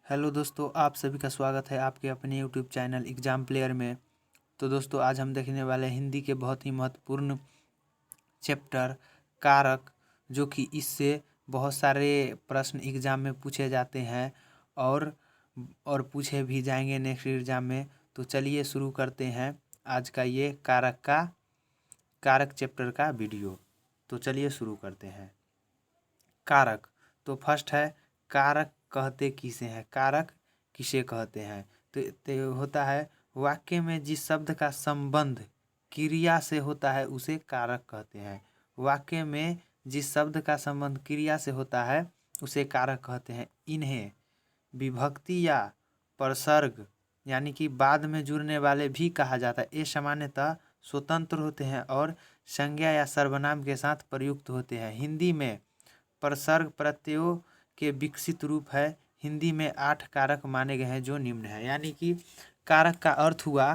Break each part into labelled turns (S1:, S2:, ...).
S1: Hello दोस्तों, आप सभी का स्वागत है आपके अपने यूट्यूब चैनल एग्ज़ाम प्लेयर में। तो दोस्तों, आज हम देखने वाले हैं हिंदी के बहुत ही महत्वपूर्ण चैप्टर कारक, जो कि इससे बहुत सारे प्रश्न एग्ज़ाम में पूछे जाते हैं और पूछे भी जाएंगे नेक्स्ट एग्ज़ाम में। तो चलिए शुरू करते हैं आज का ये कारक चैप्टर का वीडियो। तो चलिए शुरू करते हैं। कारक। तो फर्स्ट है कारक कहते किसे हैं। कारक किसे कहते हैं? तो होता है वाक्य में जिस शब्द का संबंध क्रिया से होता है उसे कारक कहते हैं। वाक्य में जिस शब्द का संबंध क्रिया से होता है उसे कारक कहते हैं। इन्हें विभक्ति या प्रसर्ग यानी कि बाद में जुड़ने वाले भी कहा जाता है। ये सामान्यतः स्वतंत्र होते हैं और संज्ञा या सर्वनाम के साथ प्रयुक्त होते हैं। हिंदी में प्रसर्ग प्रत्ययों के विकसित रूप है। हिंदी में 8 कारक माने गए हैं जो निम्न है। यानी कि कारक का अर्थ हुआ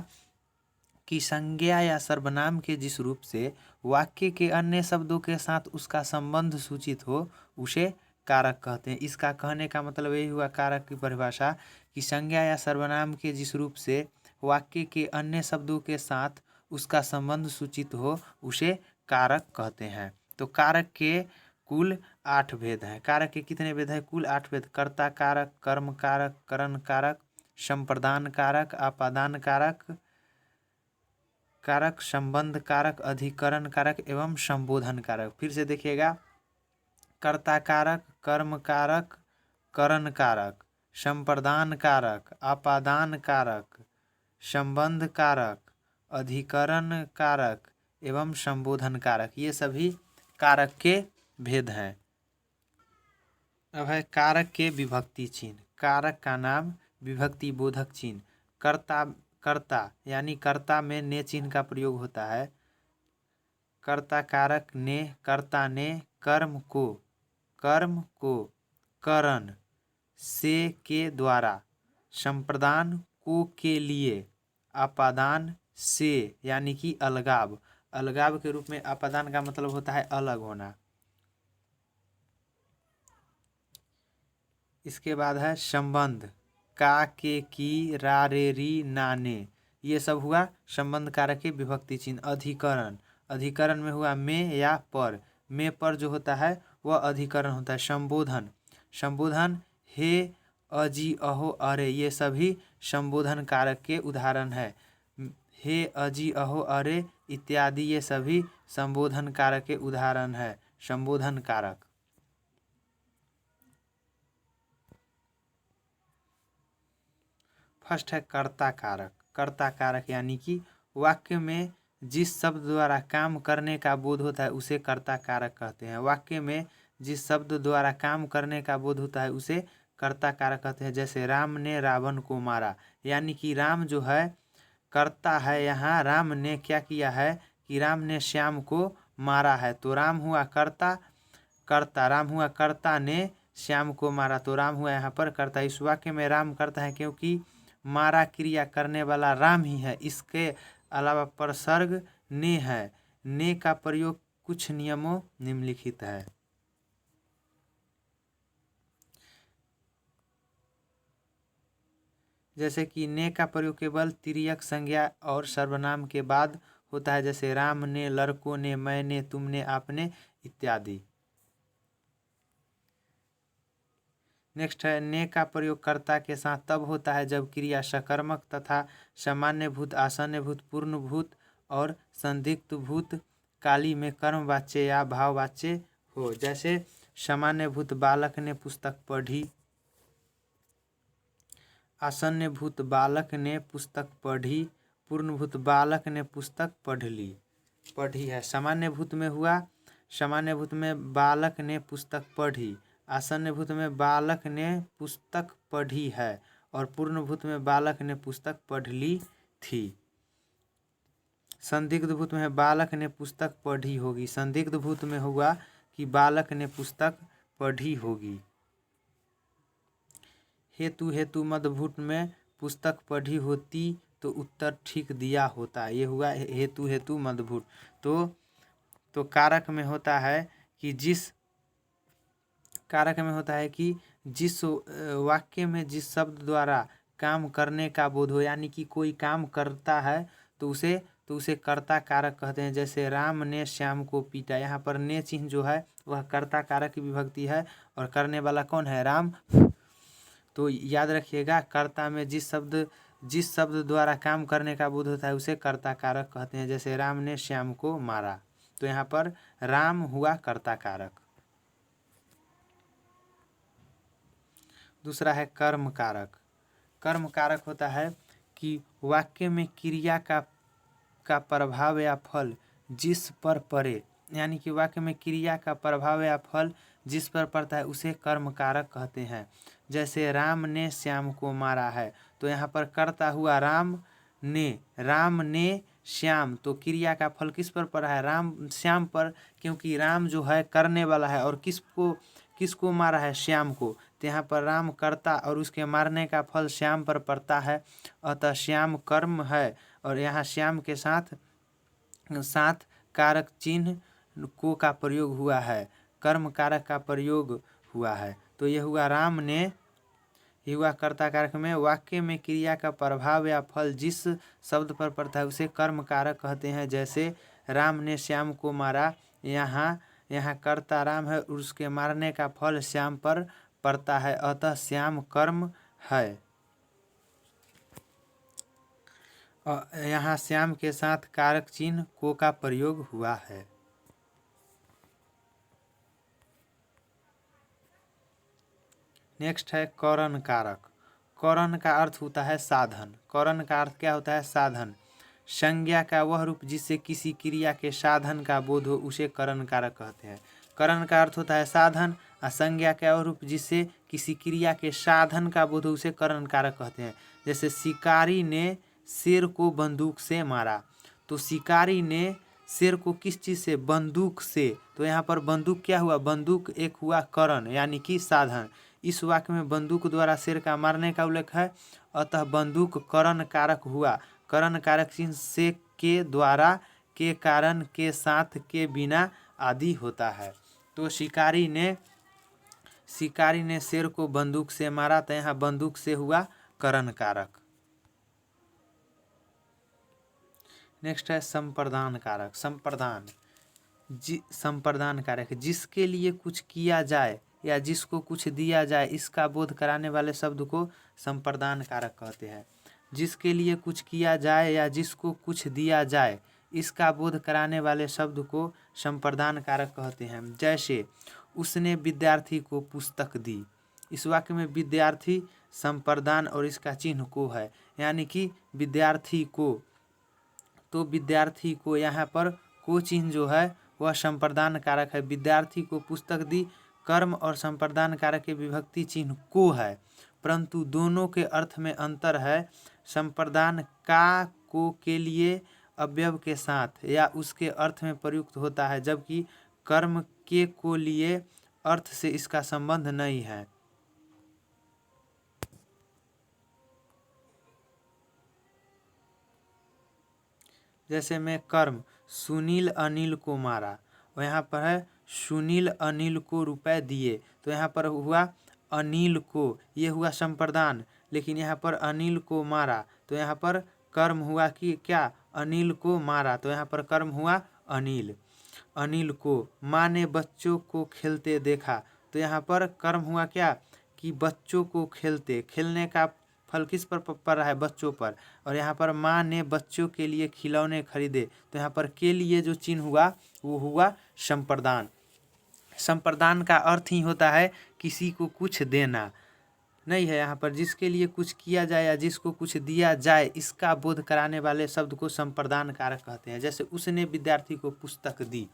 S1: कि संज्ञा या सर्वनाम के जिस रूप से वाक्य के अन्य शब्दों के साथ उसका संबंध सूचित हो उसे कारक कहते हैं। इसका कहने का मतलब यही हुआ कारक की परिभाषा कि संज्ञा या सर्वनाम के जिस रूप से वाक्य के अन्य शब्दों के साथ उसका संबंध सूचित हो उसे कारक कहते हैं। तो कारक के कुल 8 भेद हैं। कारक के कितने भेद हैं? कुल 8 भेद। कर्ता कारक, कर्म कारक, करण कारक, संप्रदान कारक, आपादान कारक, संबंध कारक, अधिकरण कारक एवं संबोधन कारक। फिर से देखिएगा, कर्ता कारक, कर्म कारक, करण कारक, संप्रदान कारक, आपादान कारक, संबंध कारक, अधिकरण कारक एवं संबोधन कारक, ये सभी कारक के भेद हैं। अब है कारक के विभक्ति चिन्ह। कारक का नाम विभक्ति बोधक चिन्ह। कर्ता यानी कर्ता में ने चिन्ह का प्रयोग होता है। कर्ता कारक ने, कर्ता ने कर्म को करण से के द्वारा, संप्रदान को के लिए, आपादान से यानी कि अलगाव के रूप में आपादान का मतलब होता है अलग होना। इसके बाद है संबंध, का के की रा रे री ना ने, ये सब हुआ संबंध कारक के विभक्ति चिन्ह। अधिकरण में हुआ में या पर, में पर जो होता है वह अधिकरण होता है। संबोधन हे, अजी, अहो, अरे, ये सभी संबोधन कारक के उदाहरण है। हे, अजी, अहो, अरे इत्यादि ये सभी संबोधन कारक के उदाहरण है। संबोधन कारक। फर्स्ट है कर्ता कारक। कर्ता कारक यानी कि वाक्य में जिस शब्द द्वारा काम करने का बोध होता है उसे कर्ता कारक कहते हैं। वाक्य में जिस शब्द द्वारा काम करने का बोध होता है उसे कर्ता कारक कहते हैं। जैसे राम ने रावण को मारा, यानी कि राम जो है कर्ता है। यहाँ राम ने क्या किया है कि राम ने श्याम को मारा है, तो राम हुआ कर्ता। राम हुआ कर्ता ने श्याम को मारा, तो राम हुआ यहाँ पर कर्ता। इस वाक्य में राम कर्ता है क्योंकि मारा क्रिया करने वाला राम ही है। इसके अलावा प्रसर्ग ने है। ने का प्रयोग कुछ नियमों निम्नलिखित है। जैसे कि ने का प्रयोग केवल तिर्यक संज्ञा और सर्वनाम के बाद होता है। जैसे राम ने, लड़कों ने, मैंने, तुमने, आपने इत्यादि। नेक्स्ट है ने का प्रयोग कर्ता के साथ तब होता है जब क्रिया सकर्मक तथा सामान्य भूत, आसन्न भूत, पूर्ण भूत और संदिग्ध भूत काली में कर्मवाच्य या भाववाच्य हो। जैसे सामान्य भूत बालक ने पुस्तक पढ़ी, आसन्न भूत बालक ने पुस्तक पढ़ी, पूर्ण भूत बालक ने पुस्तक पढ़ी है। सामान्य भूत में हुआ, सामान्य भूत में बालक ने पुस्तक पढ़ी, आसन्न भूत में बालक ने पुस्तक पढ़ी है और पूर्ण भूत में बालक ने पुस्तक पढ़ ली थी। संदिग्ध भूत में बालक ने पुस्तक पढ़ी होगी। संदिग्ध भूत में हुआ कि बालक ने पुस्तक पढ़ी होगी। हेतु मध्य भूत में पुस्तक पढ़ी होती तो उत्तर ठीक दिया होता। ये हुआ हेतु मध्य भूत। तो कारक में होता है कि जिस कारक में होता है कि जिस वाक्य में जिस शब्द द्वारा काम करने का बोध हो, यानी कि कोई काम करता है तो उसे कर्ता कारक कहते हैं। जैसे राम ने श्याम को पीटा, यहाँ पर ने चिन्ह जो है वह कर्ता कारक की विभक्ति है और करने वाला कौन है? राम। तो याद रखिएगा, कर्ता में जिस शब्द द्वारा काम करने का बोध होता है उसे कर्ता कारक कहते हैं। जैसे राम ने श्याम को मारा, तो यहाँ पर राम हुआ कर्ता कारक। दूसरा है कर्म कारक। कर्म कारक होता है कि वाक्य में क्रिया का प्रभाव या फल जिस पर पड़े, यानी कि वाक्य में क्रिया का प्रभाव या फल जिस पर पड़ता है उसे कर्म कारक कहते हैं। जैसे राम ने श्याम को मारा है, तो यहाँ पर कर्ता हुआ राम ने श्याम, तो क्रिया का फल किस पर पड़ा है? राम श्याम पर, क्योंकि राम जो है करने वाला है और किसको मारा है? श्याम को। तो यहाँ पर राम कर्ता और उसके मारने का फल श्याम पर पड़ता है, अतः श्याम कर्म है। और यहाँ श्याम के साथ कारक चिन्ह को का प्रयोग हुआ है, कर्म कारक का प्रयोग हुआ है। तो यह हुआ राम ने, ये हुआ कर्ता कारक में वाक्य में क्रिया का प्रभाव या फल जिस शब्द पर पड़ता है उसे कर्म कारक कहते हैं। जैसे राम ने श्याम को मारा, यहाँ कर्ता राम है और उसके मारने का फल श्याम पर पड़ता है, अतः श्याम कर्म है। यहाँ श्याम के साथ कारक चिन्ह को का प्रयोग हुआ है। नेक्स्ट है करण कारक। करण का अर्थ होता है साधन। करण का अर्थ क्या होता है? साधन। संज्ञा का वह रूप जिससे किसी क्रिया के साधन का बोध हो उसे करण कारक कहते हैं। करण का अर्थ होता है साधन, और संज्ञा का वह रूप जिससे किसी क्रिया के साधन का बोध हो उसे करण कारक कहते हैं। जैसे शिकारी ने शेर को बंदूक से मारा, तो शिकारी ने शेर को किस चीज़ से? बंदूक से। तो यहाँ पर बंदूक क्या हुआ? बंदूक एक हुआ करण, यानी कि साधन। इस वाक्य में बंदूक द्वारा शेर का मारने का उल्लेख है, अतः बंदूक करण कारक हुआ। करण कारक चिन्ह से, के द्वारा, के कारण, के साथ, के बिना आदि होता है। तो शिकारी ने शेर को बंदूक से मारा, तो यहाँ बंदूक से हुआ करण कारक। नेक्स्ट है संप्रदान कारक। संप्रदान कारक जिसके लिए कुछ किया जाए या जिसको कुछ दिया जाए इसका बोध कराने वाले शब्द को संप्रदान कारक कहते हैं। जिसके लिए कुछ किया जाए या जिसको कुछ दिया जाए इसका बोध कराने वाले शब्द को संप्रदान कारक कहते हैं। जैसे उसने विद्यार्थी को पुस्तक दी, इस वाक्य में विद्यार्थी संप्रदान और इसका चिन्ह को है, यानी कि विद्यार्थी को। तो विद्यार्थी को यहाँ पर को चिन्ह जो है वह संप्रदान कारक है। विद्यार्थी को पुस्तक दी, कर्म और संप्रदान कारक के विभक्ति चिन्ह को है, परंतु दोनों के अर्थ में अंतर है। संप्रदान का को के लिए अवयव के साथ या उसके अर्थ में प्रयुक्त होता है, जबकि कर्म के को लिए अर्थ से इसका संबंध नहीं है। जैसे में कर्म सुनील अनिल को मारा, और यहाँ पर है सुनील अनिल को रुपए दिए, तो यहाँ पर हुआ अनिल को, ये हुआ संप्रदान। लेकिन यहाँ पर अनिल को मारा, तो यहाँ पर कर्म हुआ कि क्या? अनिल को मारा, तो यहाँ पर कर्म हुआ अनिल। अनिल को माँ ने बच्चों को खेलते देखा, तो यहाँ पर कर्म हुआ क्या? कि बच्चों को खेलने का फल किस पर पड़ रहा है? बच्चों पर। और यहाँ पर माँ ने बच्चों के लिए खिलौने खरीदे, तो यहाँ पर के लिए जो चिन्ह हुआ वो हुआ संप्रदान। संप्रदान का अर्थ ही होता है किसी को कुछ देना, नहीं है यहाँ पर जिसके लिए कुछ किया जाए या जिसको कुछ दिया जाए इसका बोध कराने वाले शब्द को संप्रदान कारक कहते हैं। जैसे उसने विद्यार्थी को पुस्तक दी,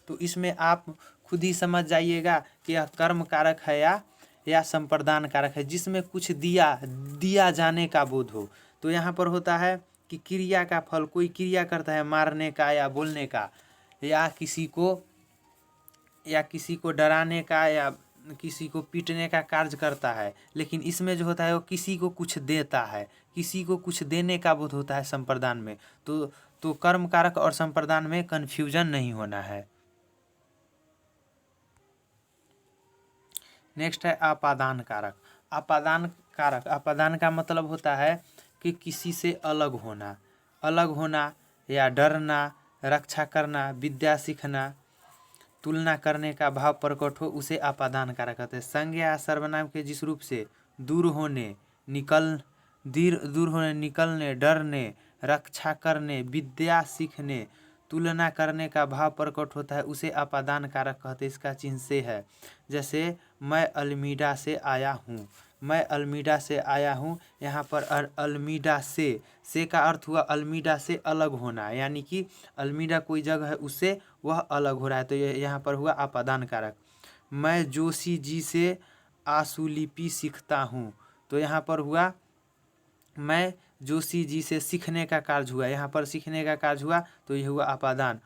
S1: तो इसमें आप खुद ही समझ जाइएगा कि यह कर्म कारक है या संप्रदान कारक है, जिसमें कुछ दिया जाने का बोध हो। तो यहाँ पर होता है कि क्रिया का फल, कोई क्रिया करता है मारने का या बोलने का, या किसी को डराने का या किसी को पीटने का कार्य करता है, लेकिन इसमें जो होता है वो किसी को कुछ देता है, किसी को कुछ देने का बोध होता है संप्रदान में। तो कर्म कारक और संप्रदान में कन्फ्यूजन नहीं होना है। नेक्स्ट है आपादान कारक। आपादान कारक, आपादान का मतलब होता है कि किसी से अलग होना या डरना, रक्षा करना, विद्या सीखना, तुलना करने का भाव प्रकट हो, उसे आपादान कारक कहते हैं। संज्ञा या सर्वनाम के जिस रूप से दूर होने, निकलने, डरने, रक्षा करने, विद्या सीखने, तुलना करने का भाव प्रकट होता है, उसे आपादान कारक कहते हैं। इसका चिन्ह से है। जैसे मैं अल्मीडा से आया हूँ, मैं अल्मीडा से आया हूँ, यहाँ पर अल्मीडा से का अर्थ हुआ अल्मीडा से अलग होना, यानी कि अल्मीडा कोई जगह है उससे वह अलग हो रहा है, तो ये यहाँ पर हुआ आपादान कारक। मैं जोशी जी से आशुलिपि सीखता हूँ, तो यहाँ पर हुआ मैं जोशी जी से सीखने का कार्य हुआ, यहाँ पर सीखने का कार्य हुआ, तो यह हुआ आपादान।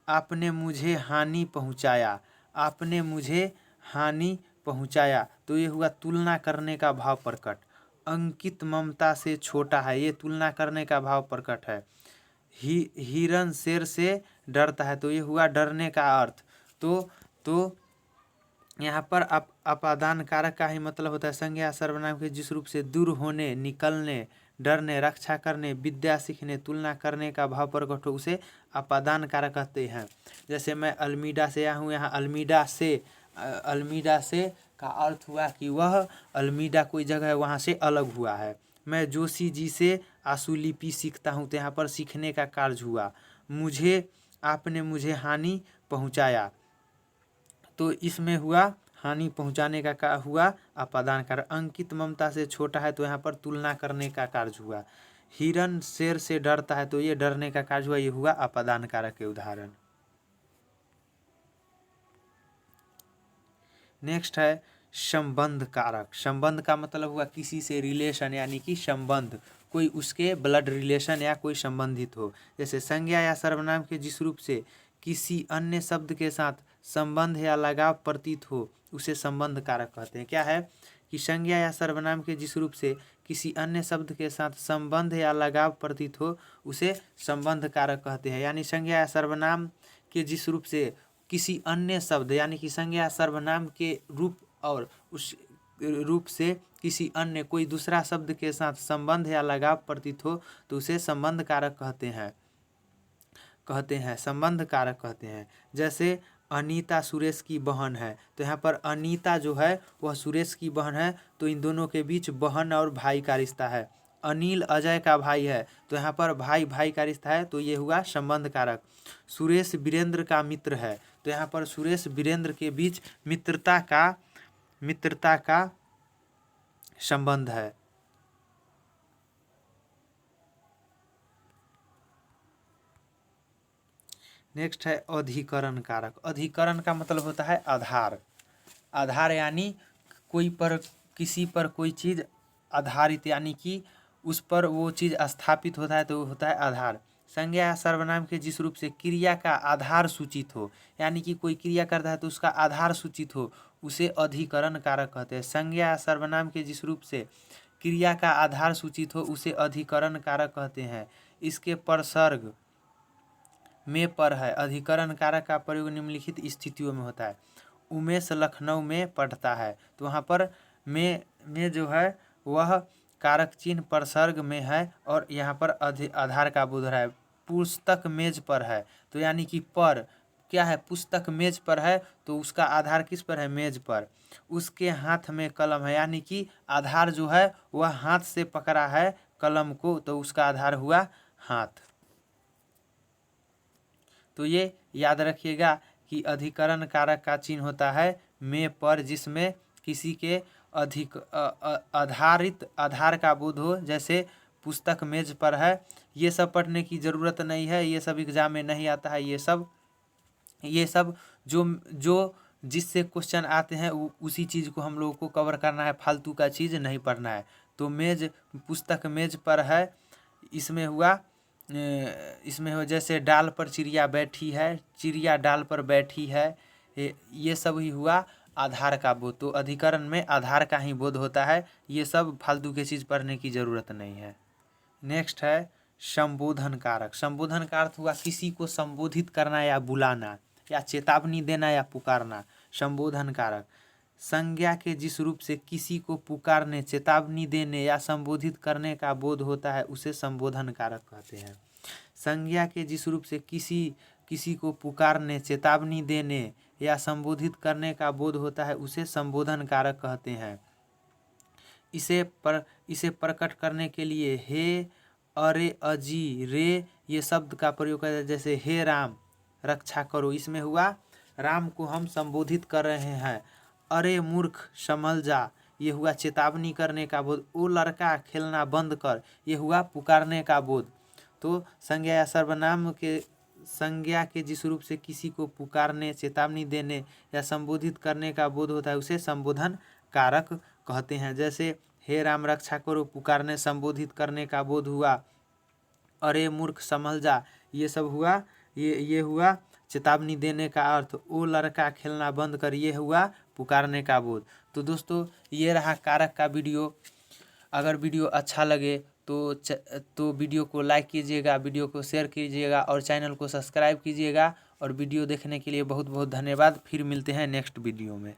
S1: आपने मुझे हानि पहुँचाया, आपने मुझे हानि पहुँचाया, तो ये हुआ तुलना करने का भाव प्रकट। अंकित ममता से छोटा है, ये तुलना करने का भाव प्रकट है। हिरन शेर से डरता है, तो ये हुआ डरने का अर्थ। तो यहाँ पर अपादान कारक का ही मतलब होता है संज्ञा सर्वनाम के जिस रूप से दूर होने, निकलने, डरने, रक्षा करने, विद्या सीखने, तुलना करने का भाव प्रकट हो, उसे अपादान कारक कहते हैं। जैसे मैं अल्मीडा से आया हूँ, यहाँ अल्मीडा से का अर्थ हुआ कि वह अल्मीडा कोई जगह है वहाँ से अलग हुआ है। मैं जोशी जी से आशुलिपि सीखता हूँ, तो यहाँ पर सीखने का कार्य हुआ। आपने मुझे हानि पहुँचाया, तो इसमें हुआ हानि पहुंचाने का हुआ अपादान कारक। अंकित ममता से छोटा है, तो यहाँ पर तुलना करने का कार्य हुआ। हिरन शेर से डरता है, तो ये डरने का कार्य हुआ, ये हुआ अपादान कारक के उदाहरण। नेक्स्ट है संबंध कारक। संबंध का मतलब हुआ किसी से रिलेशन, यानी कि संबंध, कोई उसके ब्लड रिलेशन या कोई संबंधित हो। जैसे संज्ञा या सर्वनाम के जिस रूप से किसी अन्य शब्द के साथ संबंध या लगाव प्रतीत हो, उसे संबंध कारक कहते हैं। क्या है कि संज्ञा या सर्वनाम के जिस रूप से किसी अन्य शब्द के साथ संबंध या लगाव प्रतीत हो, उसे संबंध कारक कहते हैं। यानी संज्ञा या सर्वनाम के जिस रूप से किसी अन्य शब्द, यानी कि संज्ञा सर्वनाम के रूप और उस रूप से किसी अन्य कोई दूसरा शब्द के साथ संबंध या लगाव प्रतीत हो, तो उसे संबंध कारक कहते हैं, संबंध कारक कहते हैं। जैसे अनीता सुरेश की बहन है, तो यहाँ पर अनीता जो है वह सुरेश की बहन है, तो इन दोनों के बीच बहन और भाई का रिश्ता है। अनिल अजय का भाई है, तो यहाँ पर भाई भाई का रिश्ता है, तो ये हुआ संबंध कारक। सुरेश वीरेंद्र का मित्र है, तो यहाँ पर सुरेश वीरेंद्र के बीच मित्रता का संबंध है। नेक्स्ट है अधिकरण कारक। अधिकरण का मतलब होता है आधार, यानी किसी पर कोई चीज़ आधारित, यानी कि उस पर वो चीज़ स्थापित होता है, तो वो होता है आधार। संज्ञा या सर्वनाम के जिस रूप से क्रिया का आधार सूचित हो, यानी कि कोई क्रिया करता है तो उसका आधार सूचित हो, उसे अधिकरण कारक कहते हैं। संज्ञा या सर्वनाम के जिस रूप से क्रिया का आधार सूचित हो, उसे अधिकरण कारक कहते हैं। इसके परसर्ग में पर है। अधिकरण कारक का प्रयोग निम्नलिखित स्थितियों में होता है। उमेश लखनऊ में पढ़ता है, तो वहाँ पर में जो है वह कारक चिन्ह परसर्ग में है और यहाँ पर आधार का बोध है। पुस्तक मेज पर है, तो यानी कि पर क्या है, पुस्तक मेज पर है, तो उसका आधार किस पर है, मेज पर। उसके हाथ में कलम है, यानी कि आधार जो है वह हाथ से पकड़ा है कलम को, तो उसका आधार हुआ हाथ। तो ये याद रखिएगा कि अधिकरण कारक का चिन्ह होता है में पर, जिसमें किसी के आधार का बोध हो। जैसे पुस्तक मेज पर है, ये सब पढ़ने की ज़रूरत नहीं है, ये सब एग्जाम में नहीं आता है। ये सब जो जिससे क्वेश्चन आते हैं उसी चीज़ को हम लोगों को कवर करना है, फालतू का चीज़ नहीं पढ़ना है। तो पुस्तक मेज पर है, इसमें हुआ जैसे डाल पर चिड़िया बैठी है, चिड़िया डाल पर बैठी है, ये सब ही हुआ आधार का बोध। तो अधिकरण में आधार का ही बोध होता है, ये सब फालतू की चीज़ पढ़ने की ज़रूरत नहीं है। नेक्स्ट है संबोधन कारक। संबोधन का अर्थ हुआ किसी को संबोधित करना या बुलाना या चेतावनी देना या पुकारना, संबोधन कारक। संज्ञा के जिस रूप से किसी को पुकारने, चेतावनी देने या संबोधित करने का बोध होता है उसे संबोधन कारक कहते हैं। संज्ञा के जिस रूप से किसी को पुकारने, चेतावनी देने या संबोधित करने का बोध होता है उसे संबोधन कारक कहते हैं। इसे प्रकट करने के लिए हे, अरे, अजी, रे ये शब्द का प्रयोग करते हैं। जैसे हे राम रक्षा करो, इसमें हुआ राम को हम संबोधित कर रहे हैं। अरे मूर्ख संभल जा, ये हुआ चेतावनी करने का बोध। ओ लड़का खेलना बंद कर, ये हुआ पुकारने का बोध। तो संज्ञा या सर्वनाम के संज्ञा के जिस रूप से किसी को पुकारने, चेतावनी देने या संबोधित करने का बोध होता है उसे संबोधन कारक कहते हैं। जैसे हे राम रक्षा करो पुकारने, संबोधित करने का बोध हुआ। अरे मूर्ख संभल जा, ये सब हुआ, ये हुआ चेतावनी देने का अर्थ। ओ लड़का खेलना बंद कर, ये हुआ पुकारने का बोध। तो दोस्तों ये रहा कारक का वीडियो। अगर वीडियो अच्छा लगे तो वीडियो को लाइक कीजिएगा, वीडियो को शेयर कीजिएगा और चैनल को सब्सक्राइब कीजिएगा। और वीडियो देखने के लिए बहुत बहुत धन्यवाद। फिर मिलते हैं नेक्स्ट वीडियो में।